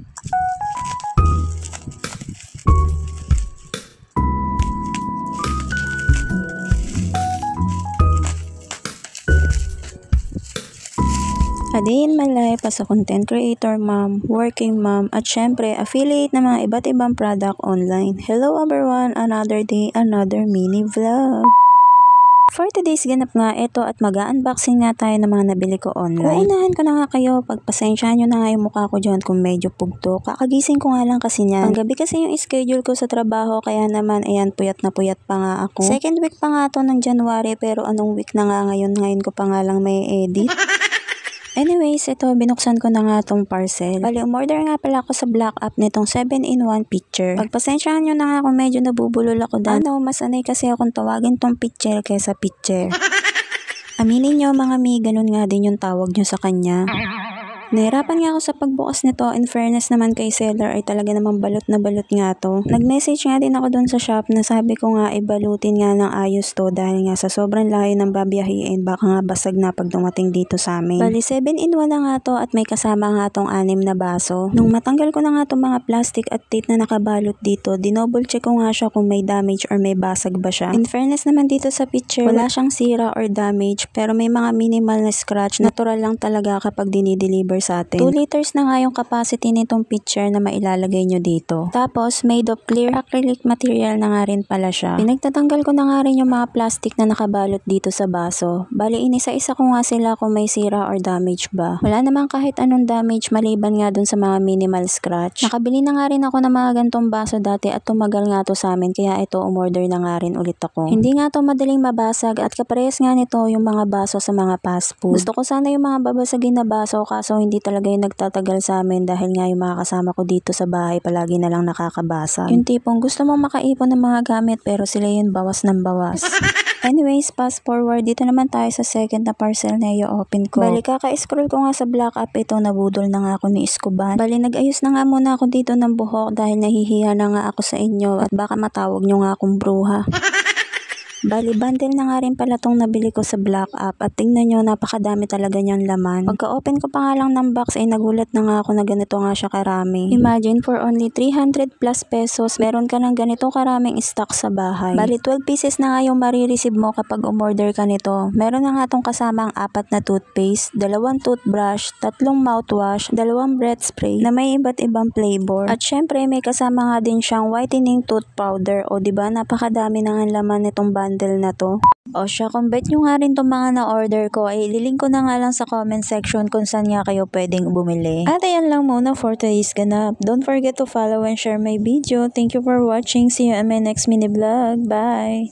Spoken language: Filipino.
A day in my life as a content creator, mom, working mom, at syempre affiliate ng mga iba't ibang product online. Hello everyone, another day, another mini vlog. For today's ganap nga ito at mag-unboxing nga tayo ng mga nabili ko online. Uunahan ko na nga kayo, pagpasensyahan nyo na nga yung mukha ko dyan kung medyo pugto. Kakagising ko nga lang kasi niyan. Panggabi kasi yung schedule ko sa trabaho, kaya naman ayan, puyat na puyat pa nga ako. Second week pa nga to ng January, pero anong week na nga ngayon ko pa nga lang may edit. Anyways, ito, binuksan ko na nga tong parcel. Bali, umorder nga pala ako sa Black App nitong 7-in-1 picture. Pagpasensyahan nyo na nga kung medyo nabubulol ako dahil mas sanay kasi akong tawagin tong picture kaysa picture. Aminin nyo mga mi, ganun nga din yung tawag nyo sa kanya. Nahirapan nga ako sa pagbukas nito. In fairness naman kay seller ay talaga namang balot na balot nga to. Nag-message nga din ako dun sa shop na sabi ko nga ibalutin nga ng ayos to dahil nga sa sobrang layo ng babiyahiin baka nga basag na pag dumating dito sa amin. Bali 7-in-1 na nga to at may kasama nga tong 6 na baso. Nung matanggal ko na nga tong mga plastic at tape na nakabalot dito, dinouble check ko nga siya kung may damage or may basag ba siya. In fairness naman dito sa picture, wala siyang sira or damage pero may mga minimal na scratch. Natural lang talaga kapag dinideliver sa atin. 2 liters na nga yung capacity nitong pitcher na mailalagay nyo dito. Tapos, made of clear acrylic material na nga rin pala siya. Pinagtatanggal ko na nga rin yung mga plastic na nakabalot dito sa baso. Bali, inisa-isa ko nga sila kung may sira or damage ba. Wala namang kahit anong damage maliban nga dun sa mga minimal scratch. Nakabili na nga rin ako ng mga gantong baso dati at tumagal nga to sa amin kaya ito umorder na nga rin ulit ako. Hindi nga to madaling mabasag at kaparehas nga nito yung mga baso sa mga fast food. Gusto ko sana yung mga babasagin na baso kaso hindi talaga yung nagtatagal sa amin dahil nga yung mga kasama ko dito sa bahay palagi na lang nakakabasag. Yung tipong gusto mong makaipon ng mga gamit pero sila yun bawas ng bawas. Anyways, fast forward, dito naman tayo sa second na parcel na i-open ko. Bali, kaka-scroll ko nga sa Black App ito, nabudol na nga ako ni Escoban. Bali, nag-ayos na nga muna ako dito ng buhok dahil nahihiya na nga ako sa inyo at baka matawag nyo nga akong bruha. Bali, bundle na nga rin pala tong nabili ko sa Black App at tingnan nyo, napakadami talaga niyang laman. Pagka-open ko pa nga lang ng box ay nagulat na nga ako na ganito nga siya karami. Imagine, for only 300 plus pesos, meron ka ng ganito karaming stock sa bahay. Bali, 12 pieces na nga yung marireceive mo kapag umorder ka nito. Meron na nga tong kasamang 4 na toothpaste, 2 toothbrush, 3 mouthwash, 2 breath spray na may iba't ibang flavor. At syempre, may kasama nga din siyang whitening tooth powder. O diba, napakadami na nga laman nitong bundle na to. O siya, kung bet nyo nga rin itong mga na-order ko, ay ililink ko na nga lang sa comment section kung saan nga kayo pwedeng bumili. At ayan lang muna for today's ganap. Don't forget to follow and share my video. Thank you for watching. See you in my next mini vlog. Bye!